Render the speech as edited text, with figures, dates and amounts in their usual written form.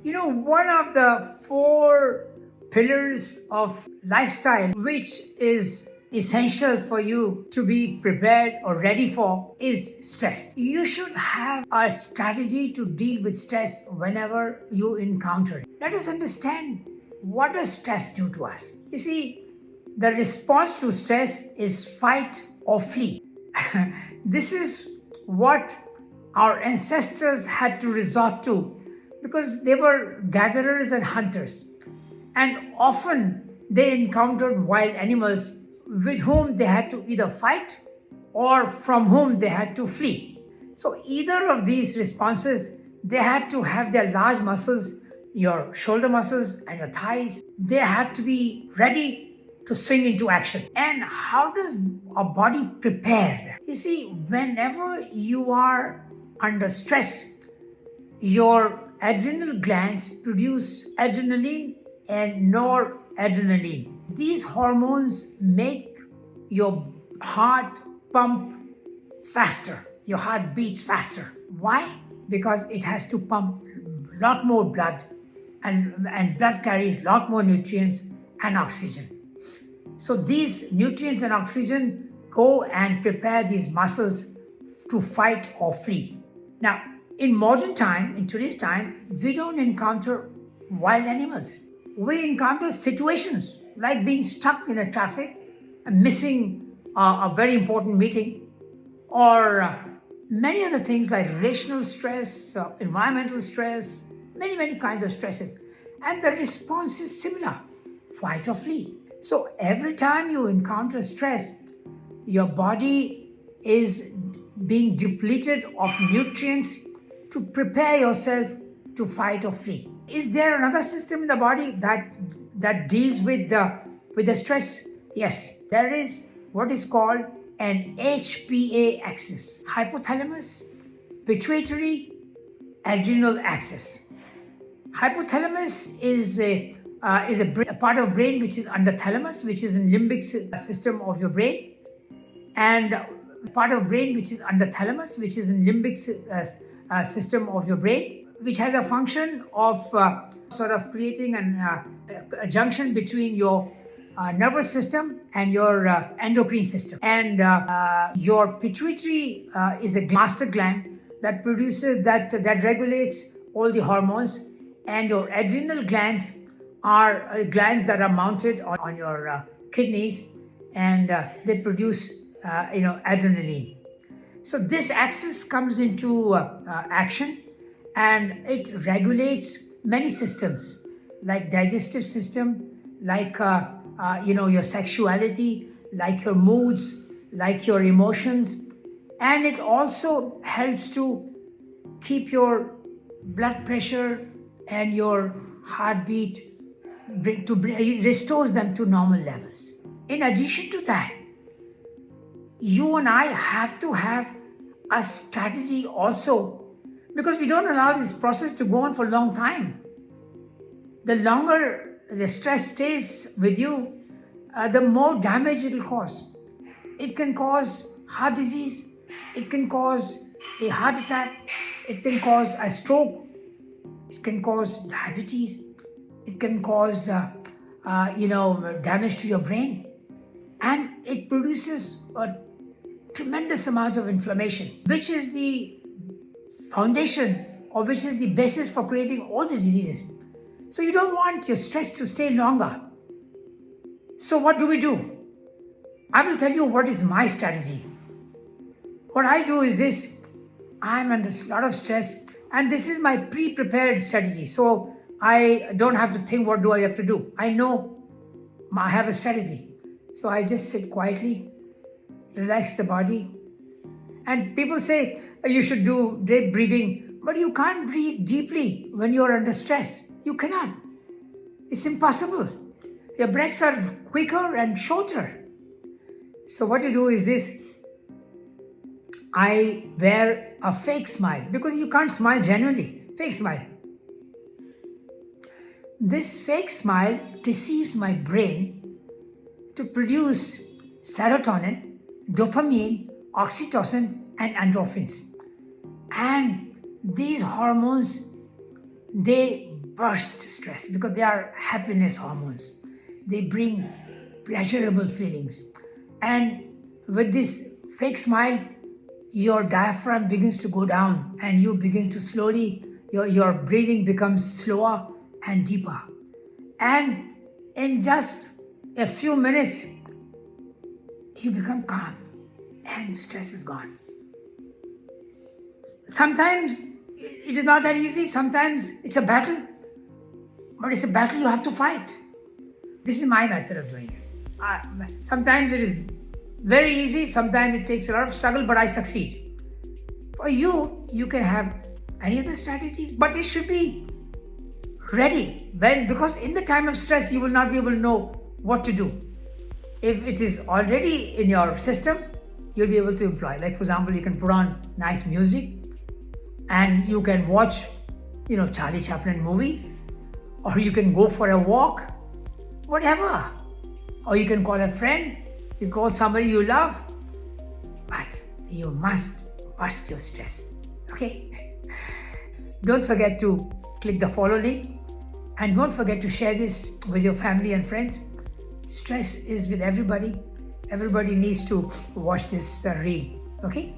One of the four pillars of lifestyle, which is essential for you to be prepared or ready for, is stress. You should have a strategy to deal with stress whenever you encounter it. Let us understand, what does stress do to us? You see, the response to stress is fight or flee. This is what our ancestors had to resort to because they were gatherers and hunters, and often they encountered wild animals with whom they had to either fight or from whom they had to flee. So either of these responses, they had to have their large muscles, your shoulder muscles and your thighs, they had to be ready to swing into action. And how does a body prepare? You see, whenever you are under stress, your adrenal glands produce adrenaline and noradrenaline. These hormones make your heart pump faster. Your heart beats faster. Why? Because it has to pump a lot more blood, and blood carries a lot more nutrients and oxygen. So these nutrients and oxygen go and prepare these muscles to fight or flee. Now, in modern time, in today's time, we don't encounter wild animals. We encounter situations like being stuck in a traffic and missing a very important meeting, or many other things like relational stress, environmental stress, many kinds of stresses. And the response is similar, fight or flee. So every time you encounter stress, your body is being depleted of nutrients to prepare yourself to fight or flee. Is there another system in the body that deals with the stress? Yes, there is what is called an HPA axis, hypothalamus-pituitary-adrenal axis. Hypothalamus is a part of brain which is under thalamus, which is in limbic system of your brain, and part of brain which is under thalamus, which is in limbic system of your brain, which has a function of sort of creating a junction between your nervous system and your endocrine system. And your pituitary is a master gland that produces that regulates all the hormones, and your adrenal glands are glands that are mounted on your kidneys, and they produce adrenaline. So this axis comes into action, and it regulates many systems like digestive system, like your sexuality, like your moods, like your emotions, and it also helps to keep your blood pressure and your heartbeat, restores them to normal levels. In addition to that, you and I have to have a strategy also, because we don't allow this process to go on for a long time. The longer the stress stays with you, the more damage it will cause. It can cause heart disease, it can cause a heart attack, it can cause a stroke, it can cause diabetes, it can cause damage to your brain, and it produces a tremendous amount of inflammation, which is the foundation or which is the basis for creating all the diseases. So you don't want your stress to stay longer. So what do? I will tell you what is my strategy. What I do is this: I'm under a lot of stress, and this is my pre-prepared strategy. So I don't have to think, what do I have to do? I know I have a strategy. So I just sit quietly, relax the body. And people say you should do deep breathing, but you can't breathe deeply when you're under stress. You cannot. It's impossible. Your breaths are quicker and shorter. So what you do is this: I wear a fake smile, because you can't smile genuinely. Fake smile. This fake smile deceives my brain to produce serotonin, dopamine, oxytocin, and endorphins. And these hormones, they burst stress because they are happiness hormones. They bring pleasurable feelings. And with this fake smile, your diaphragm begins to go down and you begin to slowly, your breathing becomes slower and deeper. And in just a few minutes, you become calm and stress is gone. Sometimes it is not that easy. Sometimes it's a battle. But it's a battle you have to fight. This is my method of doing it. Sometimes it is very easy. Sometimes it takes a lot of struggle, but I succeed. For you, you can have any other strategies, but it should be ready. Because in the time of stress, you will not be able to know what to do. If it is already in your system, you'll be able to employ. Like for example, you can put on nice music and you can watch, Charlie Chaplin movie, or you can go for a walk, whatever. Or you can call a friend, you call somebody you love, but you must bust your stress, okay? Don't forget to click the follow link and don't forget to share this with your family and friends. Stress is with everybody. Everybody needs to watch this reel, okay?